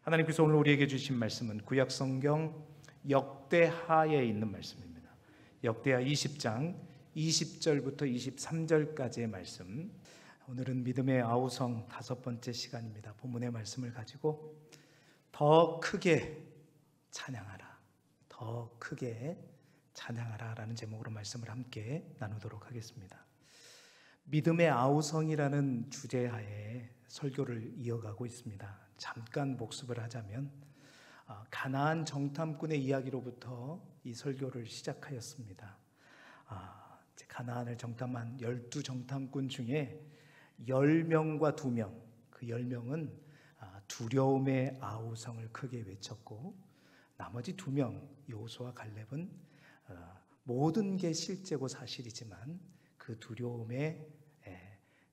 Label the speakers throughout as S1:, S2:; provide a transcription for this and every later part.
S1: 하나님께서 오늘 우리에게 주신 말씀은 구약 성경 역대하에 있는 말씀입니다. 역대하 20장 20절부터 23절까지의 말씀. 오늘은 믿음의 아우성 5번째 시간입니다. 본문의 말씀을 가지고 더 크게 찬양하라, 더 크게 찬양하라 라는 제목으로 말씀을 함께 나누도록 하겠습니다. 믿음의 아우성이라는 주제하에 설교를 이어가고 있습니다. 잠깐 복습을 하자면 가나안 정탐꾼의 이야기로부터 이 설교를 시작하였습니다. 가나안을 정탐한 12정탐꾼 중에 10명과 2명, 그 10명은 두려움의 아우성을 크게 외쳤고, 나머지 2명 여호수아와 갈렙은 모든 게 실제고 사실이지만 그 두려움에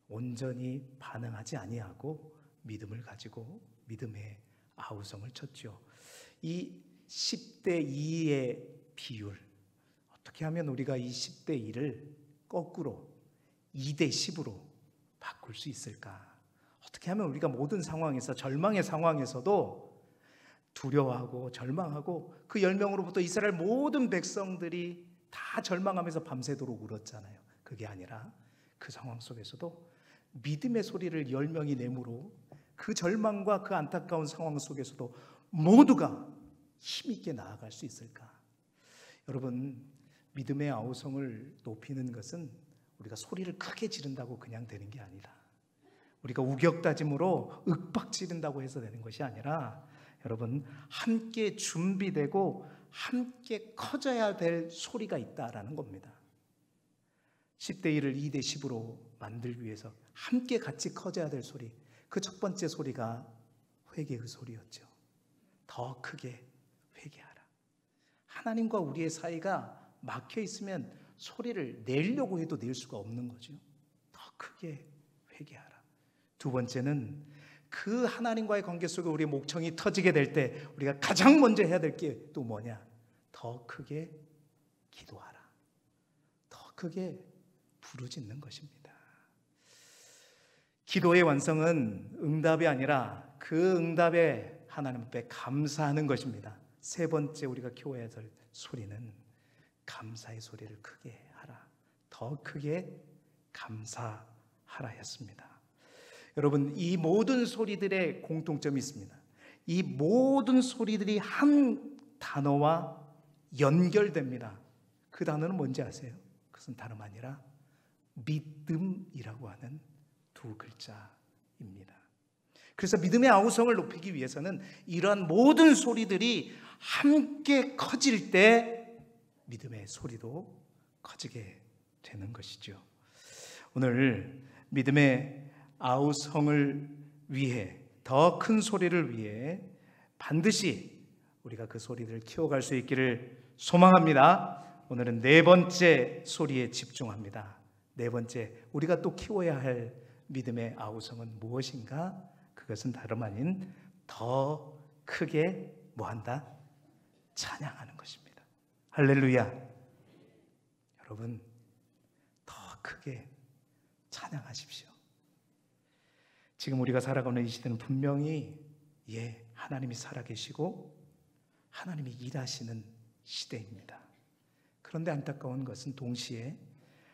S1: 온전히 반응하지 아니하고 믿음을 가지고 믿음의 아우성을 쳤죠. 이 10대 2의 비율, 어떻게 하면 우리가 이 10대 2를 거꾸로 2대 10으로 바꿀 수 있을까? 어떻게 하면 우리가 모든 상황에서, 절망의 상황에서도 두려워하고 절망하고, 그 10명으로부터 이스라엘 모든 백성들이 다 절망하면서 밤새도록 울었잖아요. 그게 아니라 그 상황 속에서도 믿음의 소리를 10명이 내므로 그 절망과 그 안타까운 상황 속에서도 모두가 힘있게 나아갈 수 있을까? 여러분, 믿음의 아우성을 높이는 것은 우리가 소리를 크게 지른다고 그냥 되는 게 아니다. 우리가 우격다짐으로 윽박 지른다고 해서 되는 것이 아니라, 여러분, 함께 준비되고 함께 커져야 될 소리가 있다라는 겁니다. 10대 1을 2대 10으로 만들기 위해서 함께 같이 커져야 될 소리, 그 첫 번째 소리가 회개의 소리였죠. 더 크게 회개하라. 하나님과 우리의 사이가 막혀 있으면 소리를 내려고 해도 낼 수가 없는 거죠. 더 크게 회개하라. 두 번째는 그 하나님과의 관계 속에 우리의 목청이 터지게 될 때 우리가 가장 먼저 해야 될 게 또 뭐냐? 더 크게 기도하라. 더 크게 부르짖는 것입니다. 기도의 완성은 응답이 아니라 그 응답에 하나님 앞에 감사하는 것입니다. 세 번째 우리가 키워야 될 소리는 감사의 소리를 크게 하라. 더 크게 감사하라였습니다. 여러분, 이 모든 소리들의 공통점이 있습니다. 이 모든 소리들이 한 단어와 연결됩니다. 그 단어는 뭔지 아세요? 그것은 다름 아니라 믿음이라고 하는 두 글자입니다. 그래서 믿음의 아우성을 높이기 위해서는 이러한 모든 소리들이 함께 커질 때 믿음의 소리도 커지게 되는 것이죠. 오늘 믿음의 아우성을 위해, 더 큰 소리를 위해 반드시 우리가 그 소리들을 키워갈 수 있기를 소망합니다. 오늘은 네 번째 소리에 집중합니다. 네 번째, 우리가 또 키워야 할 믿음의 아우성은 무엇인가? 그것은 다름 아닌 더 크게 뭐한다? 찬양하는 것입니다. 할렐루야. 여러분, 더 크게 찬양하십시오. 지금 우리가 살아가는 이 시대는 분명히 하나님이 살아계시고 하나님이 일하시는 시대입니다. 그런데 안타까운 것은 동시에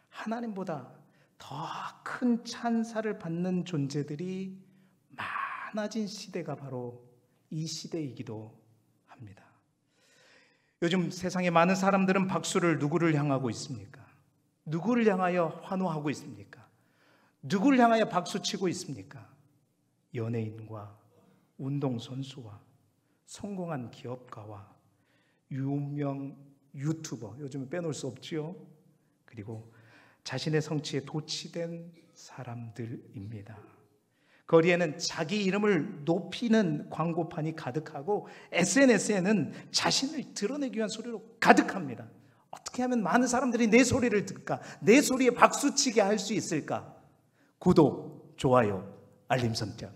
S1: 하나님보다 더 큰 찬사를 받는 존재들이 많아진 시대가 바로 이 시대이기도 합니다. 요즘 세상에 많은 사람들은 박수를 누구를 향하고 있습니까? 누구를 향하여 환호하고 있습니까? 누구를 향하여 박수치고 있습니까? 연예인과 운동선수와 성공한 기업가와 유명 유튜버, 요즘은 빼놓을 수 없지요. 그리고 자신의 성취에 도취된 사람들입니다. 거리에는 자기 이름을 높이는 광고판이 가득하고 SNS에는 자신을 드러내기 위한 소리로 가득합니다. 어떻게 하면 많은 사람들이 내 소리를 듣을까? 내 소리에 박수치게 할 수 있을까? 구독, 좋아요, 알림 설정.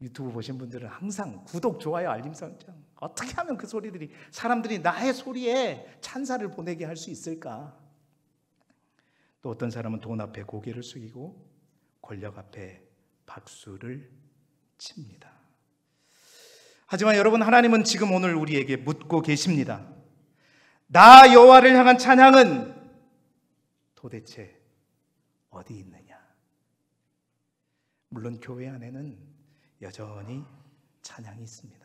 S1: 유튜브 보신 분들은 항상 구독, 좋아요, 알림 설정. 어떻게 하면 그 소리들이, 사람들이 나의 소리에 찬사를 보내게 할 수 있을까? 또 어떤 사람은 돈 앞에 고개를 숙이고 권력 앞에 박수를 칩니다. 하지만 여러분, 하나님은 지금 오늘 우리에게 묻고 계십니다. 나 여호와를 향한 찬양은 도대체 어디 있느냐? 물론 교회 안에는 여전히 찬양이 있습니다.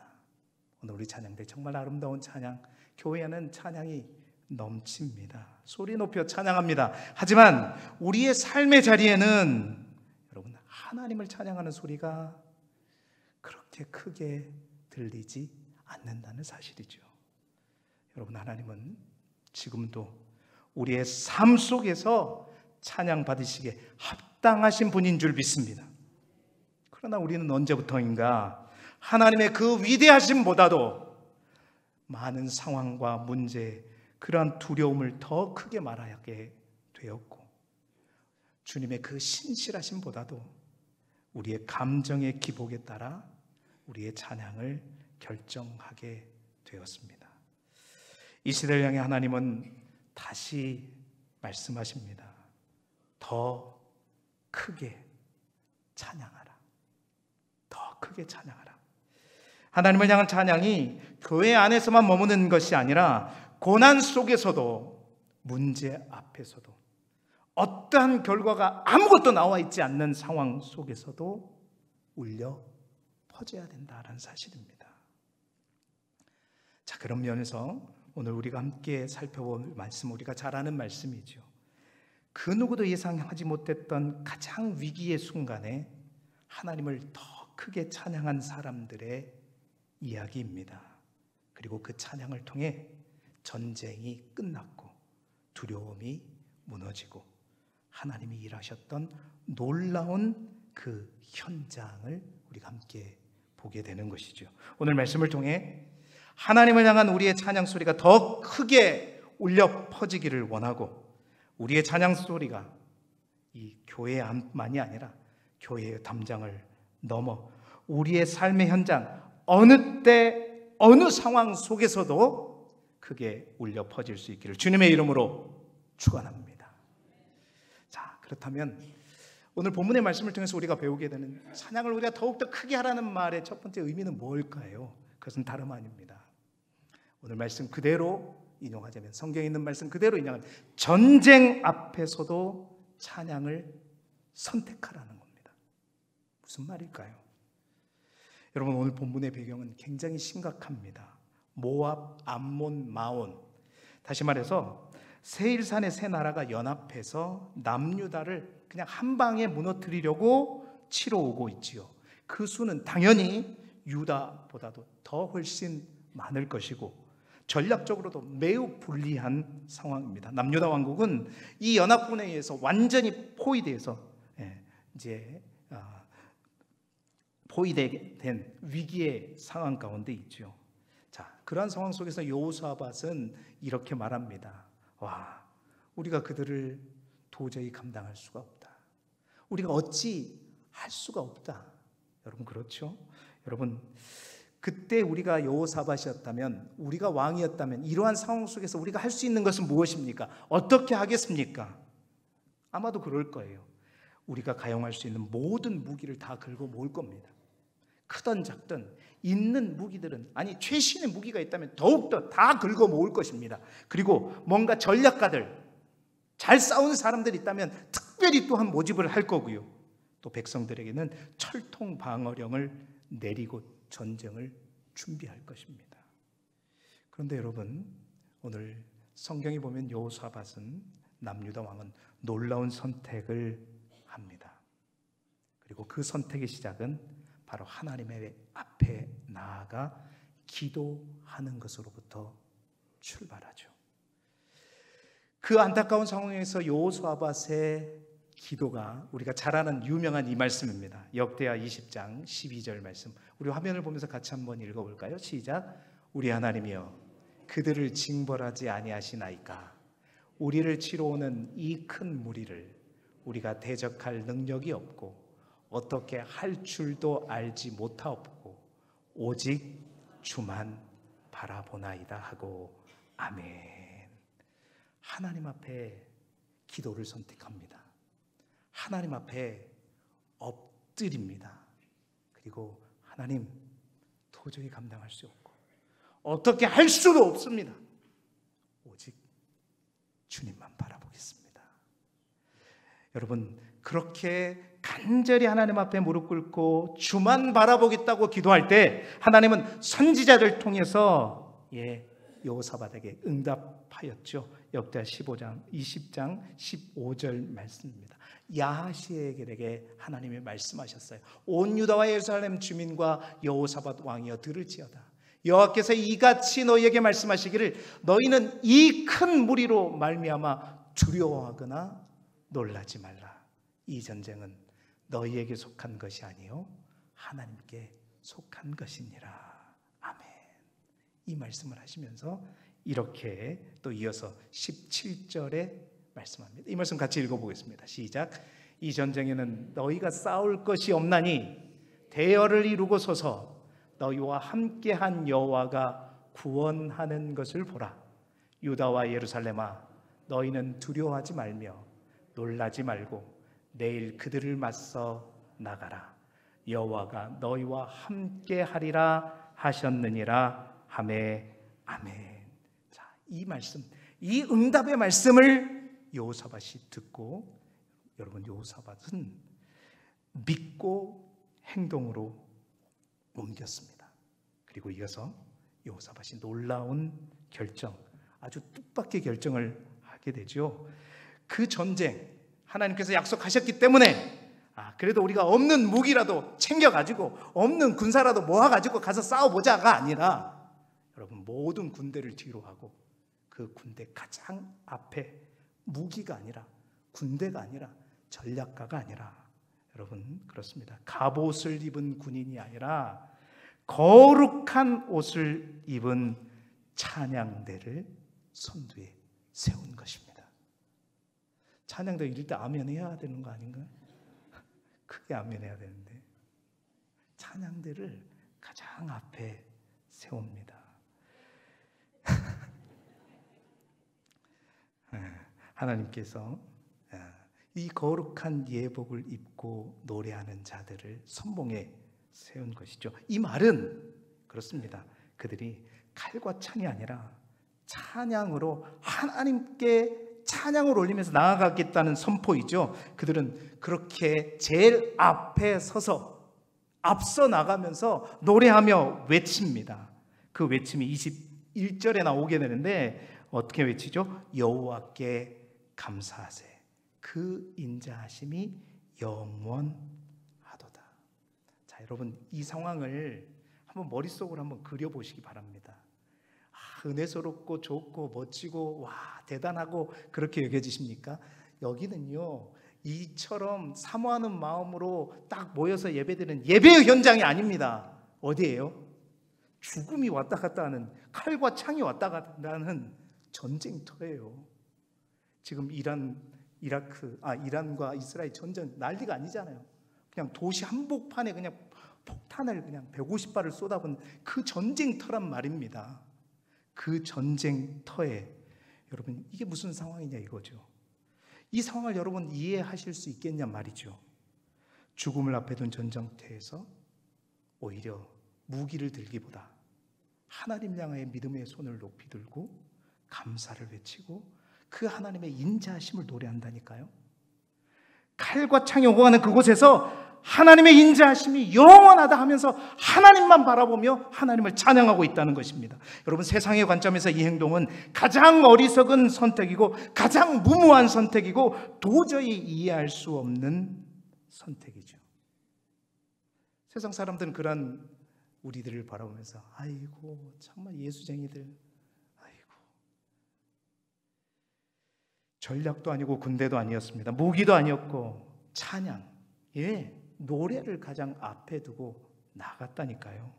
S1: 오늘 우리 찬양들 정말 아름다운 찬양, 교회 안에는 찬양이 넘칩니다. 소리 높여 찬양합니다. 하지만 우리의 삶의 자리에는 여러분, 하나님을 찬양하는 소리가 그렇게 크게 들리지 않는다는 사실이죠. 여러분, 하나님은 지금도 우리의 삶 속에서 찬양 받으시기에 합당하신 분인 줄 믿습니다. 그러나 우리는 언제부터인가 하나님의 그 위대하심보다도 많은 상황과 문제, 그러한 두려움을 더 크게 말하게 되었고, 주님의 그 신실하심보다도 우리의 감정의 기복에 따라 우리의 찬양을 결정하게 되었습니다. 이 시대를 향해 하나님은 다시 말씀하십니다. 더 크게 찬양하라. 더 크게 찬양하라. 하나님을 향한 찬양이 교회 안에서만 머무는 것이 아니라 고난 속에서도, 문제 앞에서도, 어떠한 결과가 아무것도 나와 있지 않는 상황 속에서도 울려 퍼져야 된다는 사실입니다. 자, 그런 면에서 오늘 우리가 함께 살펴볼 말씀, 우리가 잘 아는 말씀이죠. 그 누구도 예상하지 못했던 가장 위기의 순간에 하나님을 더 크게 찬양한 사람들의 이야기입니다. 그리고 그 찬양을 통해 전쟁이 끝났고 두려움이 무너지고 하나님이 일하셨던 놀라운 그 현장을 우리가 함께 보게 되는 것이죠. 오늘 말씀을 통해 하나님을 향한 우리의 찬양 소리가 더 크게 울려 퍼지기를 원하고, 우리의 찬양 소리가 이 교회만이 아니라 교회의 담장을 넘어 우리의 삶의 현장, 어느 때 어느 상황 속에서도 크게 울려 퍼질 수 있기를 주님의 이름으로 축원합니다. 자, 그렇다면 오늘 본문의 말씀을 통해서 우리가 배우게 되는 찬양을 우리가 더욱더 크게 하라는 말의 첫 번째 의미는 뭘까요? 그것은 다름 아닙니다. 오늘 말씀 그대로 인용하자면, 성경에 있는 말씀 그대로 인용하면 전쟁 앞에서도 찬양을 선택하라는 겁니다. 무슨 말일까요? 여러분, 오늘 본문의 배경은 굉장히 심각합니다. 모압, 암몬, 마온, 다시 말해서 세일산의 세 나라가 연합해서 남유다를 그냥 한 방에 무너뜨리려고 치러 오고 있지요. 그 수는 당연히 유다보다도 더 훨씬 많을 것이고 전략적으로도 매우 불리한 상황입니다. 남유다 왕국은 이 연합군에 의해서 완전히 포위돼서 이제 포위된 위기의 상황 가운데 있죠. 자, 그러한 상황 속에서 여호사밧은 이렇게 말합니다. 와, 우리가 그들을 도저히 감당할 수가 없다. 우리가 어찌 할 수가 없다. 여러분, 그렇죠? 여러분, 그때 우리가 여호사밧이었다면, 우리가 왕이었다면 이러한 상황 속에서 우리가 할 수 있는 것은 무엇입니까? 어떻게 하겠습니까? 아마도 그럴 거예요. 우리가 가용할 수 있는 모든 무기를 다 긁어 모을 겁니다. 크든 작든 있는 무기들은, 아니 최신의 무기가 있다면 더욱더 다 긁어 모을 것입니다. 그리고 뭔가 전략가들, 잘 싸우는 사람들이 있다면 특별히 또한 모집을 할 거고요. 또 백성들에게는 철통 방어령을 내리고 전쟁을 준비할 것입니다. 그런데 여러분, 오늘 성경에 보면 여호사밧은, 남유다 왕은 놀라운 선택을 합니다. 그리고 그 선택의 시작은 바로 하나님의 앞에 나아가 기도하는 것으로부터 출발하죠. 그 안타까운 상황에서 여호사밧의 기도가 우리가 잘 아는 유명한 이 말씀입니다. 역대하 20장 12절 말씀, 우리 화면을 보면서 같이 한번 읽어볼까요? 시작. 우리 하나님이여, 그들을 징벌하지 아니하시나이까? 우리를 치러 오는 이 큰 무리를 우리가 대적할 능력이 없고 어떻게 할 줄도 알지 못하옵고 오직 주만 바라보나이다 하고. 아멘. 하나님 앞에 기도를 선택합니다. 하나님 앞에 엎드립니다. 그리고 하나님, 도저히 감당할 수 없고 어떻게 할 수도 없습니다. 오직 주님만 바라보겠습니다. 여러분, 그렇게 간절히 하나님 앞에 무릎 꿇고 주만 바라보겠다고 기도할 때 하나님은 선지자를 통해서 여호사밧에게 응답하였죠. 역대하 15장 20장 15절 말씀입니다. 야하시엘에게 하나님이 말씀하셨어요. 온 유다와 예루살렘 주민과 여호사밧 왕이여 들을지어다. 여호와께서 이같이 너희에게 말씀하시기를 너희는 이 큰 무리로 말미암아 두려워하거나 놀라지 말라. 이 전쟁은 너희에게 속한 것이 아니요 하나님께 속한 것이니라. 아멘. 이 말씀을 하시면서 이렇게 또 이어서 17절에 말씀합니다. 이 말씀 같이 읽어보겠습니다. 시작. 이 전쟁에는 너희가 싸울 것이 없나니 대열을 이루고 서서 너희와 함께한 여호와가 구원하는 것을 보라. 유다와 예루살렘아, 너희는 두려워하지 말며 놀라지 말고 내일 그들을 맞서 나가라. 여호와가 너희와 함께하리라 하셨느니라 하매. 아멘. 자, 이 말씀, 이 응답의 말씀을 여호사밧이 듣고, 여러분, 여호사밧은 믿고 행동으로 옮겼습니다. 그리고 이어서 여호사밧이 놀라운 결정, 아주 뜻밖의 결정을 하게 되죠. 그 전쟁, 하나님께서 약속하셨기 때문에 그래도 우리가 없는 무기라도 챙겨가지고 없는 군사라도 모아가지고 가서 싸워보자가 아니라, 여러분, 모든 군대를 뒤로 하고 그 군대 가장 앞에 무기가 아니라, 군대가 아니라, 전략가가 아니라, 여러분, 그렇습니다. 갑옷을 입은 군인이 아니라 거룩한 옷을 입은 찬양대를 선두에 세운 것입니다. 찬양대 이럴 때 아멘 해야 되는 거 아닌가요? 크게 아멘 해야 되는데 찬양대를 가장 앞에 세웁니다. 하나님께서 이 거룩한 예복을 입고 노래하는 자들을 선봉에 세운 것이죠. 이 말은 그렇습니다. 그들이 칼과 창이 아니라 찬양으로 하나님께 찬양을 올리면서 나아가겠다는 선포이죠. 그들은 그렇게 제일 앞에 서서 앞서 나가면서 노래하며 외칩니다. 그 외침이 21절에 나오게 되는데 어떻게 외치죠? 여호와께 감사하세. 그 인자하심이 영원하도다. 자, 여러분, 이 상황을 한번 머릿속으로 한번 그려보시기 바랍니다. 은혜스럽고 좋고 멋지고 와 대단하고 그렇게 여겨지십니까? 여기는요, 이처럼 사모하는 마음으로 딱 모여서 예배드리는 예배의 현장이 아닙니다. 어디예요? 죽음이 왔다 갔다 하는, 칼과 창이 왔다 갔다 하는 전쟁터예요. 지금 이란과 이스라엘 전쟁 난리가 아니잖아요. 그냥 도시 한복판에 그냥 폭탄을 그냥 150발을 쏟아본 그 전쟁터란 말입니다. 그 전쟁터에 여러분, 이게 무슨 상황이냐 이거죠. 이 상황을 여러분 이해하실 수 있겠냐 말이죠. 죽음을 앞에 둔 전쟁터에서 오히려 무기를 들기보다 하나님 향하여 믿음의 손을 높이 들고 감사를 외치고 그 하나님의 인자하심을 노래한다니까요. 칼과 창이 오고 가는 그곳에서 하나님의 인자하심이 영원하다 하면서 하나님만 바라보며 하나님을 찬양하고 있다는 것입니다. 여러분, 세상의 관점에서 이 행동은 가장 어리석은 선택이고 가장 무모한 선택이고 도저히 이해할 수 없는 선택이죠. 세상 사람들은 그런 우리들을 바라보면서 아이고 정말 예수쟁이들, 아이고 전략도 아니고 군대도 아니었습니다. 무기도 아니었고 찬양, 노래를 가장 앞에 두고 나갔다니까요.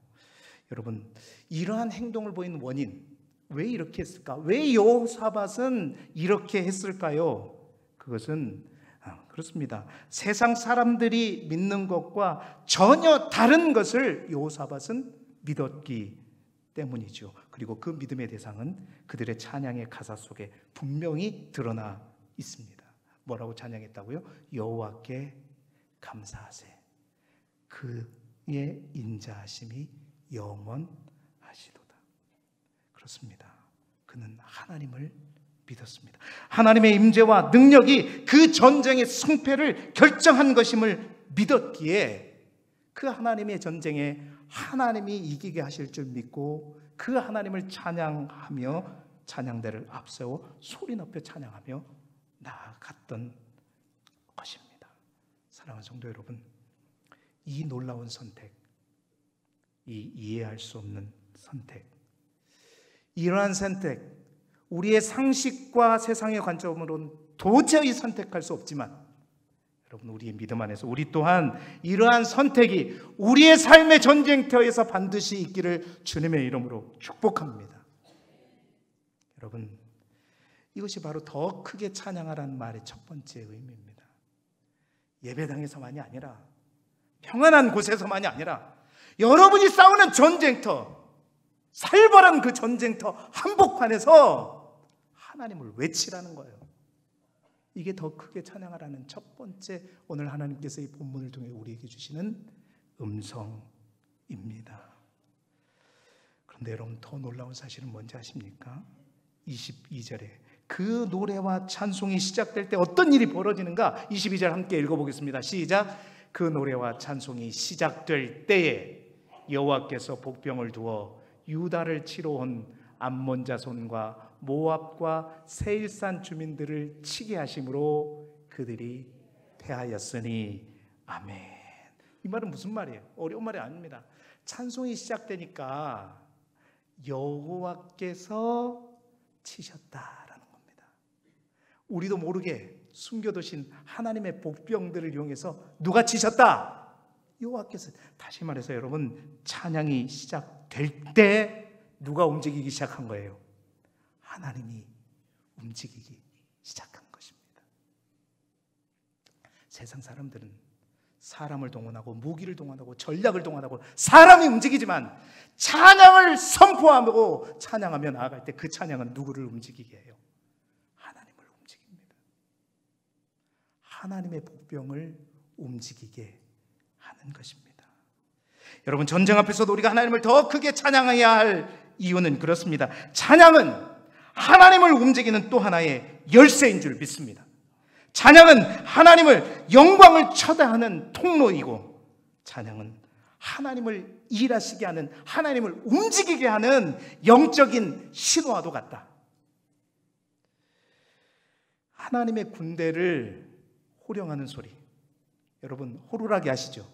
S1: 여러분, 이러한 행동을 보이는 원인, 왜 이렇게 했을까? 왜 여호사밧은 이렇게 했을까요? 그것은 그렇습니다. 세상 사람들이 믿는 것과 전혀 다른 것을 여호사밧은 믿었기 때문이죠. 그리고 그 믿음의 대상은 그들의 찬양의 가사 속에 분명히 드러나 있습니다. 뭐라고 찬양했다고요? 여호와께 감사하세. 그의 인자하심이 영원하시도다. 그렇습니다. 그는 하나님을 믿었습니다. 하나님의 임재와 능력이 그 전쟁의 승패를 결정한 것임을 믿었기에 그 하나님의 전쟁에 하나님이 이기게 하실 줄 믿고 그 하나님을 찬양하며 찬양대를 앞세워 소리 높여 찬양하며 나아갔던 것입니다. 사랑하는 성도 여러분, 이 놀라운 선택, 이 이해할 수 없는 선택, 이러한 선택, 우리의 상식과 세상의 관점으로는 도저히 선택할 수 없지만 여러분, 우리의 믿음 안에서 우리 또한 이러한 선택이 우리의 삶의 전쟁터에서 반드시 있기를 주님의 이름으로 축복합니다. 여러분, 이것이 바로 더 크게 찬양하라는 말의 첫 번째 의미입니다. 예배당에서만이 아니라 평안한 곳에서만이 아니라 여러분이 싸우는 전쟁터, 살벌한 그 전쟁터 한복판에서 하나님을 외치라는 거예요. 이게 더 크게 찬양하라는 첫 번째 오늘 하나님께서 이 본문을 통해 우리에게 주시는 음성입니다. 그런데 여러분, 더 놀라운 사실은 뭔지 아십니까? 22절에 그 노래와 찬송이 시작될 때 어떤 일이 벌어지는가? 22절 함께 읽어보겠습니다. 시작. 그 노래와 찬송이 시작될 때에 여호와께서 복병을 두어 유다를 치러 온 암몬 자손과 모압과 세일산 주민들을 치게 하심으로 그들이 패하였으니 아멘. 이 말은 무슨 말이에요? 어려운 말이 아닙니다. 찬송이 시작되니까 여호와께서 치셨다라는 겁니다. 우리도 모르게 숨겨두신 하나님의 복병들을 이용해서 누가 치셨다? 여호와께서. 다시 말해서 여러분, 찬양이 시작될 때 누가 움직이기 시작한 거예요? 하나님이 움직이기 시작한 것입니다. 세상 사람들은 사람을 동원하고 무기를 동원하고 전략을 동원하고 사람이 움직이지만 찬양을 선포하고 찬양하며 나아갈 때 그 찬양은 누구를 움직이게 해요? 하나님을 움직입니다. 하나님의 복병을 움직이게 하는 것입니다. 여러분, 전쟁 앞에서도 우리가 하나님을 더 크게 찬양해야 할 이유는 그렇습니다. 찬양은 하나님을 움직이는 또 하나의 열쇠인 줄 믿습니다. 찬양은 하나님을, 영광을 초대하는 통로이고, 찬양은 하나님을 일하시게 하는, 하나님을 움직이게 하는 영적인 신호와도 같다. 하나님의 군대를 호령하는 소리, 여러분 호루라기 아시죠?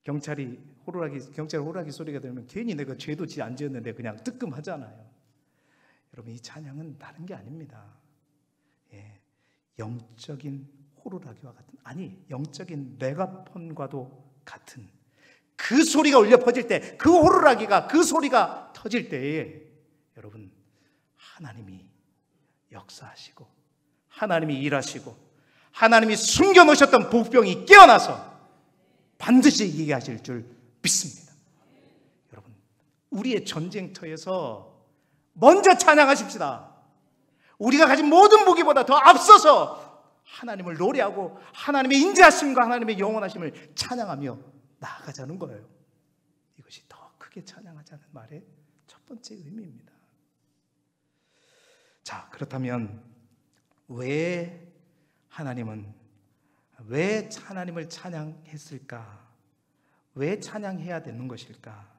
S1: 경찰 호루라기 소리가 들으면 괜히 내가 죄도 안 지었는데 그냥 뜨끔하잖아요. 여러분, 이 찬양은 다른 게 아닙니다. 영적인 호루라기와 같은, 아니 영적인 메가폰과도 같은 그 소리가 울려 퍼질 때, 그 호루라기가, 그 소리가 터질 때에 여러분, 하나님이 역사하시고 하나님이 일하시고 하나님이 숨겨놓으셨던 복병이 깨어나서 반드시 이기게 하실 줄 믿습니다. 여러분, 우리의 전쟁터에서 먼저 찬양하십시다. 우리가 가진 모든 무기보다 더 앞서서 하나님을 노래하고 하나님의 인자하심과 하나님의 영원하심을 찬양하며 나아가자는 거예요. 이것이 더 크게 찬양하자는 말의 첫 번째 의미입니다. 자, 그렇다면 왜 하나님을 찬양했을까? 왜 찬양해야 되는 것일까?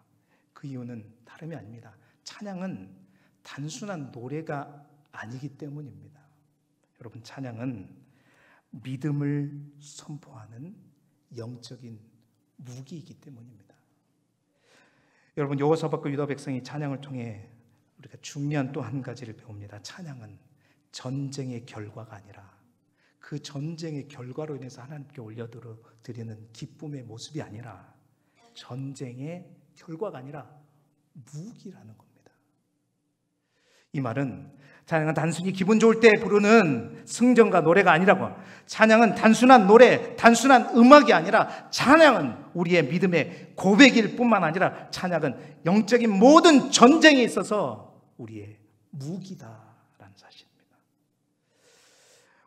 S1: 그 이유는 다름이 아닙니다. 찬양은 단순한 노래가 아니기 때문입니다. 여러분, 찬양은 믿음을 선포하는 영적인 무기이기 때문입니다. 여러분, 여호사밧과 유다 백성이 찬양을 통해 우리가 중요한 또 한 가지를 배웁니다. 찬양은 전쟁의 결과가 아니라 그 전쟁의 결과로 인해서 하나님께 올려드리는 기쁨의 모습이 아니라, 전쟁의 결과가 아니라 무기라는 겁니다. 이 말은 찬양은 단순히 기분 좋을 때 부르는 승전가 노래가 아니라고, 찬양은 단순한 노래, 단순한 음악이 아니라 찬양은 우리의 믿음의 고백일 뿐만 아니라 찬양은 영적인 모든 전쟁에 있어서 우리의 무기다라는 사실입니다.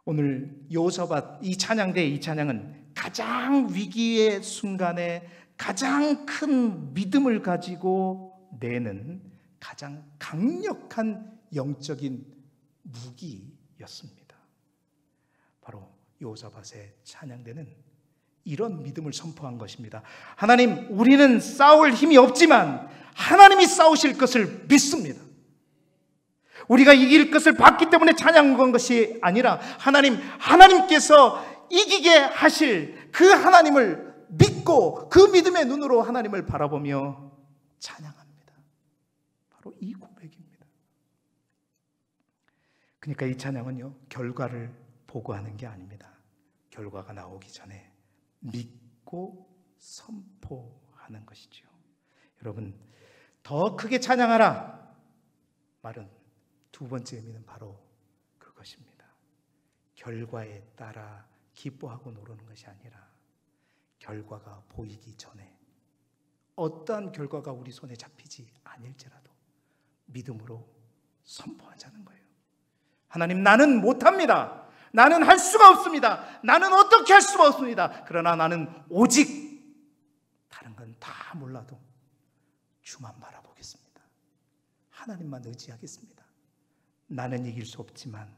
S1: 오늘 여호사밧 이 찬양대의 이 찬양은 가장 위기의 순간에 가장 큰 믿음을 가지고 내는 가장 강력한 영적인 무기였습니다. 바로 여호사밧의 찬양대는 이런 믿음을 선포한 것입니다. 하나님, 우리는 싸울 힘이 없지만 하나님이 싸우실 것을 믿습니다. 우리가 이길 것을 봤기 때문에 찬양한 것이 아니라 하나님께서 이기게 하실 그 하나님을 믿고 그 믿음의 눈으로 하나님을 바라보며 찬양합니다. 바로 이 고백입니다. 그러니까 이 찬양은요, 결과를 보고 하는 게 아닙니다. 결과가 나오기 전에 믿고 선포하는 것이죠. 여러분, 더 크게 찬양하라 말은 두 번째 의미는 바로 그것입니다. 결과에 따라 기뻐하고 노르는 것이 아니라 결과가 보이기 전에, 어떠한 결과가 우리 손에 잡히지 아닐지라도 믿음으로 선포하자는 거예요. 하나님, 나는 못합니다. 나는 할 수가 없습니다. 나는 어떻게 할 수가 없습니다. 그러나 나는 오직 다른 건 다 몰라도 주만 바라보겠습니다. 하나님만 의지하겠습니다. 나는 이길 수 없지만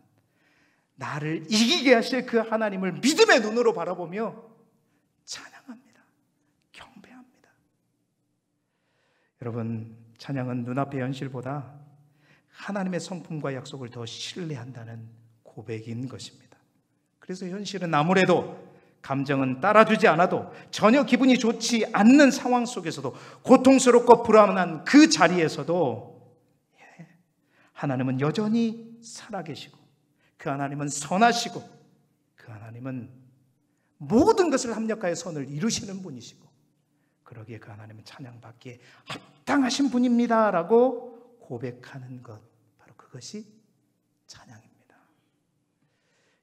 S1: 나를 이기게 하실 그 하나님을 믿음의 눈으로 바라보며 찬양합니다. 경배합니다. 여러분, 찬양은 눈앞의 현실보다 하나님의 성품과 약속을 더 신뢰한다는 고백인 것입니다. 그래서 현실은 아무래도, 감정은 따라주지 않아도, 전혀 기분이 좋지 않는 상황 속에서도, 고통스럽고 불안한 그 자리에서도 하나님은 여전히 살아계시고, 그 하나님은 선하시고, 그 하나님은 모든 것을 합력하여 선을 이루시는 분이시고, 그러기에 그 하나님은 찬양받기에 합당하신 분입니다 라고 고백하는 것, 바로 그것이 찬양입니다.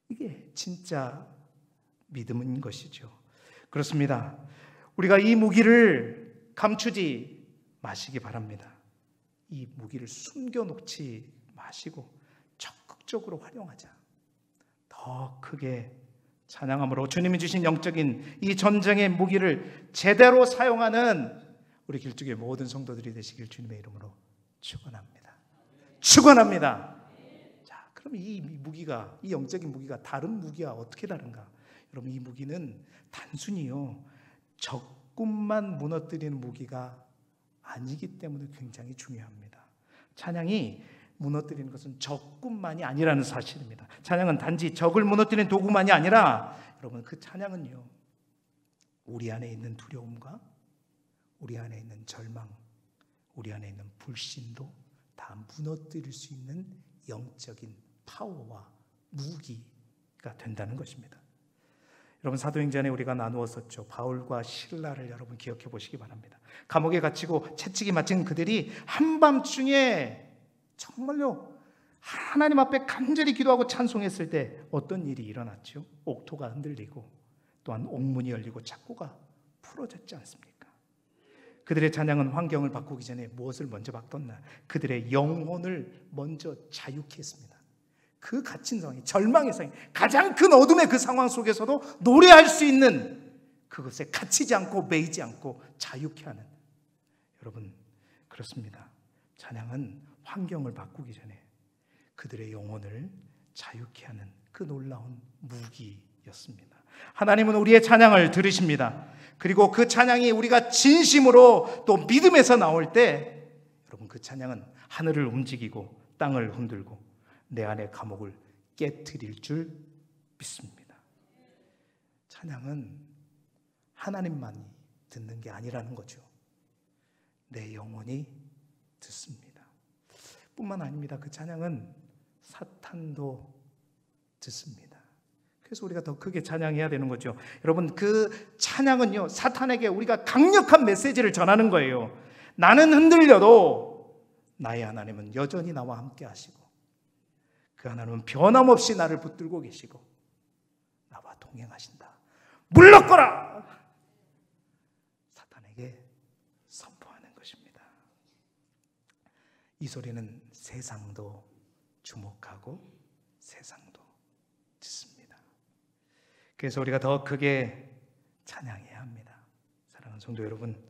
S1: 이게 진짜 믿음인 것이죠. 그렇습니다. 우리가 이 무기를 감추지 마시기 바랍니다. 이 무기를 숨겨놓지 마시고 적극적으로 활용하자. 더 크게 찬양함으로 주님이 주신 영적인 이 전쟁의 무기를 제대로 사용하는 우리 길쭉의 모든 성도들이 되시길 주님의 이름으로 축원합니다. 축원합니다. 자, 그럼 이 무기가, 이 영적인 무기가 다른 무기와 어떻게 다른가? 여러분, 이 무기는 단순히요, 적군만 무너뜨리는 무기가 아니기 때문에 굉장히 중요합니다. 찬양이 무너뜨리는 것은 적군만이 아니라는 사실입니다. 찬양은 단지 적을 무너뜨리는 도구만이 아니라, 여러분, 그 찬양은요, 우리 안에 있는 두려움과 우리 안에 있는 절망, 우리 안에 있는 불신도 다 무너뜨릴 수 있는 영적인 파워와 무기가 된다는 것입니다. 여러분, 사도행전에 우리가 나누었었죠. 바울과 실라를 여러분 기억해 보시기 바랍니다. 감옥에 갇히고 채찍이 맞은 그들이 한밤중에 정말로 하나님 앞에 간절히 기도하고 찬송했을 때 어떤 일이 일어났죠? 옥토가 흔들리고 또한 옥문이 열리고 창고가 풀어졌지 않습니까? 그들의 찬양은 환경을 바꾸기 전에 무엇을 먼저 바꿨나? 그들의 영혼을 먼저 자유케 했습니다. 그 갇힌 상황이, 절망의 상황이, 가장 큰 어둠의 그 상황 속에서도 노래할 수 있는 그것에 갇히지 않고 매이지 않고 자유케 하는, 여러분, 그렇습니다. 찬양은 환경을 바꾸기 전에 그들의 영혼을 자유케 하는 그 놀라운 무기였습니다. 하나님은 우리의 찬양을 들으십니다. 그리고 그 찬양이 우리가 진심으로 또 믿음에서 나올 때, 여러분, 그 찬양은 하늘을 움직이고 땅을 흔들고 내 안의 감옥을 깨트릴 줄 믿습니다. 찬양은 하나님만이 듣는 게 아니라는 거죠. 내 영혼이 듣습니다. 뿐만 아닙니다. 그 찬양은 사탄도 듣습니다. 그래서 우리가 더 크게 찬양해야 되는 거죠. 여러분, 그 찬양은요, 사탄에게 우리가 강력한 메시지를 전하는 거예요. 나는 흔들려도 나의 하나님은 여전히 나와 함께 하시고, 그 하나님은 변함없이 나를 붙들고 계시고 나와 동행하신다. 물러거라! 사탄에게 선포하는 것입니다. 이 소리는 세상도 주목하고 세상도 듣습니다. 그래서 우리가 더 크게 찬양해야 합니다. 사랑하는 성도 여러분,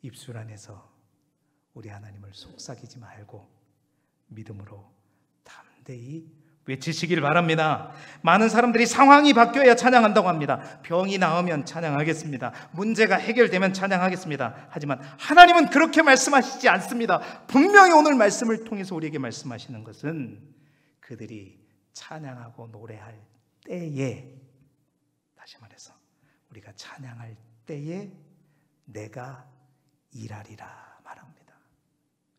S1: 입술 안에서 우리 하나님을 속삭이지 말고 믿음으로 담대히 외치시길 바랍니다. 많은 사람들이 상황이 바뀌어야 찬양한다고 합니다. 병이 나으면 찬양하겠습니다. 문제가 해결되면 찬양하겠습니다. 하지만 하나님은 그렇게 말씀하시지 않습니다. 분명히 오늘 말씀을 통해서 우리에게 말씀하시는 것은 그들이 찬양하고 노래할 때에, 다시 말해서 우리가 찬양할 때에 내가 일하리라 말합니다.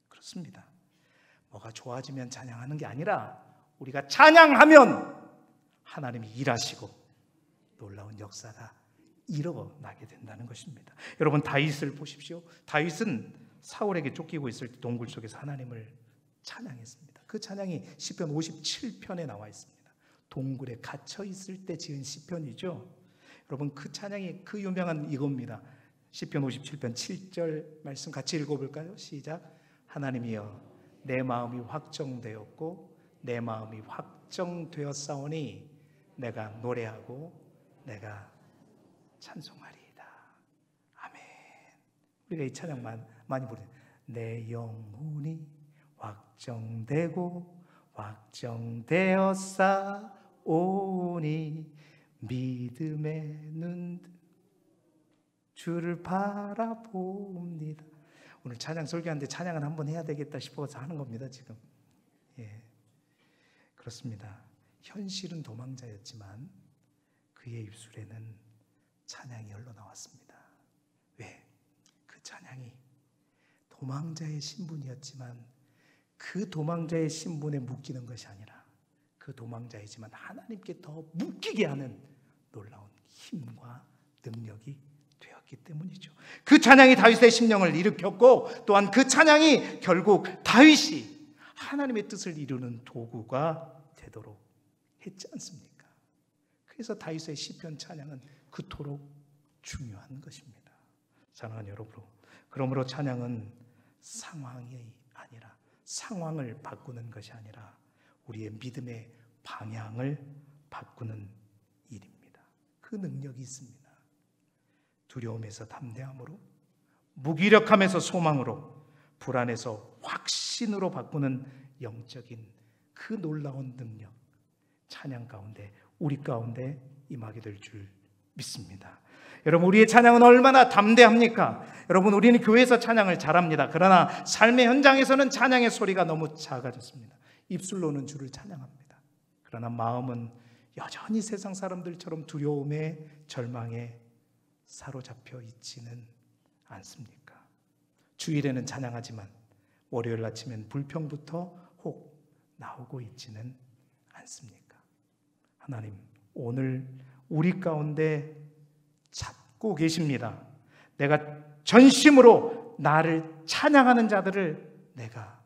S1: 그렇습니다. 뭐가 좋아지면 찬양하는 게 아니라 우리가 찬양하면 하나님이 일하시고 놀라운 역사가 일어나게 된다는 것입니다. 여러분, 다윗을 보십시오. 다윗은 사울에게 쫓기고 있을 때 동굴 속에서 하나님을 찬양했습니다. 그 찬양이 시편 57편에 나와 있습니다. 동굴에 갇혀 있을 때 지은 시편이죠. 여러분, 그 찬양이 그 유명한 이겁니다. 시편 57편 7절 말씀 같이 읽어볼까요? 시작. 하나님이여, 내 마음이 확정되었고 내 마음이 확정되었사오니 내가 노래하고 내가 찬송하리이다. 아멘. 우리가 이 찬양 많이 부르는 내 영혼이 확정되고 확정되었사오니 믿음의 눈 주를 바라봅니다. 오늘 찬양 설교하는데 찬양은 한번 해야 되겠다 싶어서 하는 겁니다. 지금. 예, 그렇습니다. 현실은 도망자였지만 그의 입술에는 찬양이 흘러나왔습니다. 왜? 그 찬양이 도망자의 신분이었지만 그 도망자의 신분에 묶이는 것이 아니라 그 도망자이지만 하나님께 더 묶이게 하는 놀라운 힘과 능력이 되었기 때문이죠. 그 찬양이 다윗의 심령을 일으켰고 또한 그 찬양이 결국 다윗이 하나님의 뜻을 이루는 도구가 되도록 했지 않습니까? 그래서 다윗의 시편 찬양은 그토록 중요한 것입니다. 사랑하는 여러분, 그러므로 찬양은 상황이 아니라 상황을 바꾸는 것이 아니라 우리의 믿음의 방향을 바꾸는 일입니다. 그 능력이 있습니다. 두려움에서 담대함으로, 무기력함에서 소망으로, 불안에서 확신으로 바꾸는 영적인 그 놀라운 능력, 찬양 가운데 우리 가운데 임하게 될 줄 믿습니다. 여러분, 우리의 찬양은 얼마나 담대합니까? 여러분, 우리는 교회에서 찬양을 잘합니다. 그러나 삶의 현장에서는 찬양의 소리가 너무 작아졌습니다. 입술로는 주를 찬양합니다. 그러나 마음은 여전히 세상 사람들처럼 두려움에, 절망에 사로잡혀 있지는 않습니까? 주일에는 찬양하지만 월요일 아침엔 불평부터 혹 나오고 있지는 않습니까? 하나님, 오늘 우리 가운데 찾고 계십니다. 내가 전심으로 나를 찬양하는 자들을 내가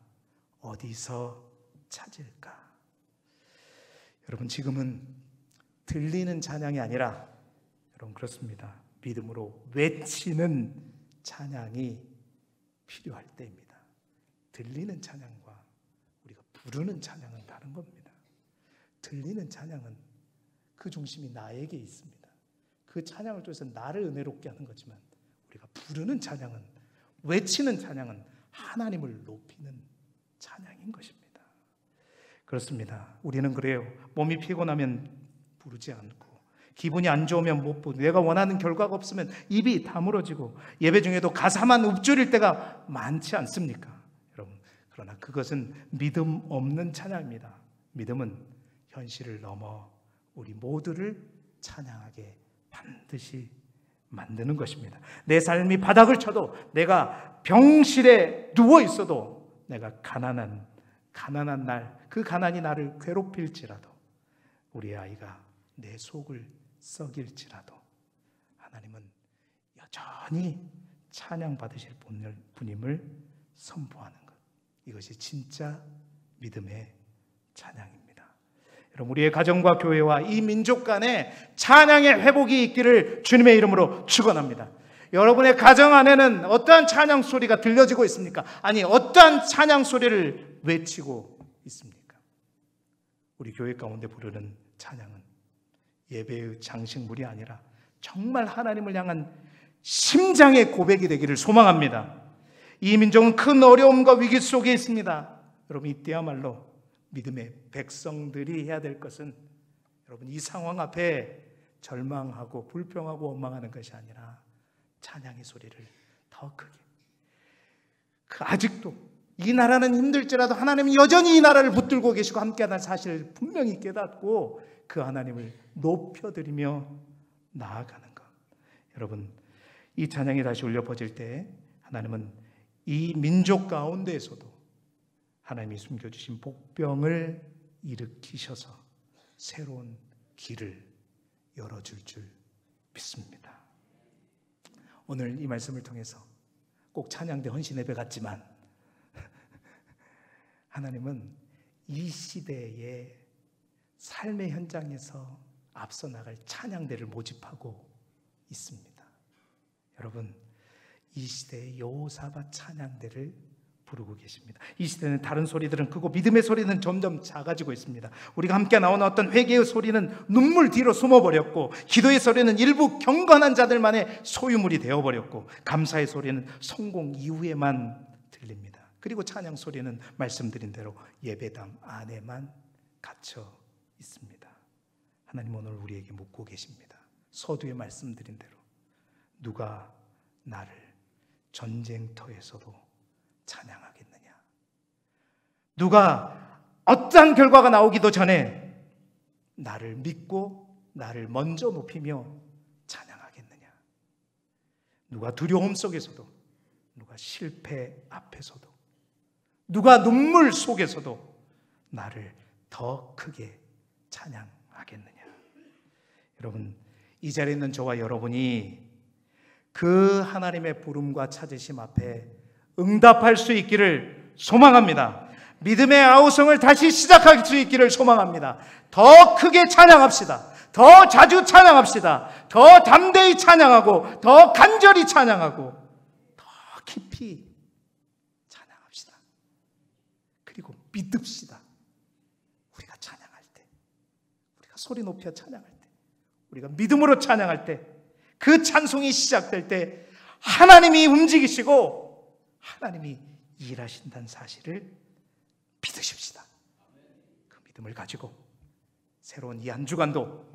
S1: 어디서 찾을까? 여러분, 지금은 들리는 찬양이 아니라 여러분, 그렇습니다. 믿음으로 외치는 찬양이 필요할 때입니다. 들리는 찬양과 우리가 부르는 찬양은 다른 겁니다. 들리는 찬양은 그 중심이 나에게 있습니다. 그 찬양을 통해서 나를 은혜롭게 하는 거지만 우리가 부르는 찬양은, 외치는 찬양은 하나님을 높이는 찬양인 것입니다. 그렇습니다. 우리는 그래요. 몸이 피곤하면 부르지 않고, 기분이 안 좋으면 못 부르고, 내가 원하는 결과가 없으면 입이 다물어지고, 예배 중에도 가사만 읊조릴 때가 많지 않습니까? 여러분, 그러나 그것은 믿음 없는 찬양입니다. 믿음은 현실을 넘어 우리 모두를 찬양하게 반드시 만드는 것입니다. 내 삶이 바닥을 쳐도, 내가 병실에 누워 있어도, 내가 가난한 날, 그 가난이 나를 괴롭힐지라도, 우리 아이가 내 속을 썩일지라도 하나님은 여전히 찬양 받으실 분임을 선포하는 것, 이것이 진짜 믿음의 찬양입니다. 여러분, 우리의 가정과 교회와 이 민족 간에 찬양의 회복이 있기를 주님의 이름으로 축원합니다. 여러분의 가정 안에는 어떠한 찬양 소리가 들려지고 있습니까? 아니, 어떠한 찬양 소리를 외치고 있습니까? 우리 교회 가운데 부르는 찬양은 예배의 장식물이 아니라 정말 하나님을 향한 심장의 고백이 되기를 소망합니다. 이 민족은 큰 어려움과 위기 속에 있습니다. 여러분, 이때야말로 믿음의 백성들이 해야 될 것은 여러분, 이 상황 앞에 절망하고 불평하고 원망하는 것이 아니라 찬양의 소리를 더 크게, 아직도 이 나라는 힘들지라도 하나님은 여전히 이 나라를 붙들고 계시고 함께하는 사실을 분명히 깨닫고 그 하나님을 높여드리며 나아가는 것. 여러분, 이 찬양이 다시 울려 퍼질 때 하나님은 이 민족 가운데에서도 하나님이 숨겨주신 복병을 일으키셔서 새로운 길을 열어줄 줄 믿습니다. 오늘 이 말씀을 통해서 꼭 찬양대 헌신 예배 같지만 하나님은 이 시대의 삶의 현장에서 앞서 나갈 찬양대를 모집하고 있습니다. 여러분, 이 시대의 여호사밧 찬양대를 부르고 계십니다. 이 시대는 다른 소리들은 크고 믿음의 소리는 점점 작아지고 있습니다. 우리가 함께 나오는 어떤 회개의 소리는 눈물 뒤로 숨어버렸고, 기도의 소리는 일부 경건한 자들만의 소유물이 되어버렸고, 감사의 소리는 성공 이후에만 들립니다. 그리고 찬양 소리는 말씀드린 대로 예배당 안에만 갇혀 있습니다. 하나님 오늘 우리에게 묻고 계십니다. 서두에 말씀드린 대로 누가 나를 전쟁터에서도 찬양하겠느냐? 누가 어떠한 결과가 나오기도 전에 나를 믿고 나를 먼저 높이며 찬양하겠느냐? 누가 두려움 속에서도, 누가 실패 앞에서도, 누가 눈물 속에서도 나를 더 크게 찬양하겠느냐? 여러분, 이 자리에 있는 저와 여러분이 그 하나님의 부름과 찾으심 앞에 응답할 수 있기를 소망합니다. 믿음의 아우성을 다시 시작할 수 있기를 소망합니다. 더 크게 찬양합시다. 더 자주 찬양합시다. 더 담대히 찬양하고, 더 간절히 찬양하고, 더 깊이 찬양합시다. 그리고 믿읍시다. 우리가 찬양할 때, 우리가 소리 높여 찬양할 때, 우리가 믿음으로 찬양할 때, 그 찬송이 시작될 때 하나님이 움직이시고 하나님이 일하신다는 사실을 믿으십시다. 그 믿음을 가지고 새로운 이 한 주간도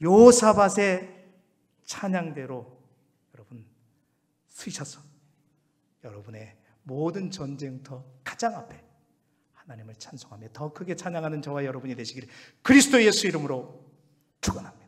S1: 여호사밧의 찬양대로 여러분 쓰셔서 여러분의 모든 전쟁터 가장 앞에 하나님을 찬송하며 더 크게 찬양하는 저와 여러분이 되시기를 그리스도 예수 이름으로 축원합니다.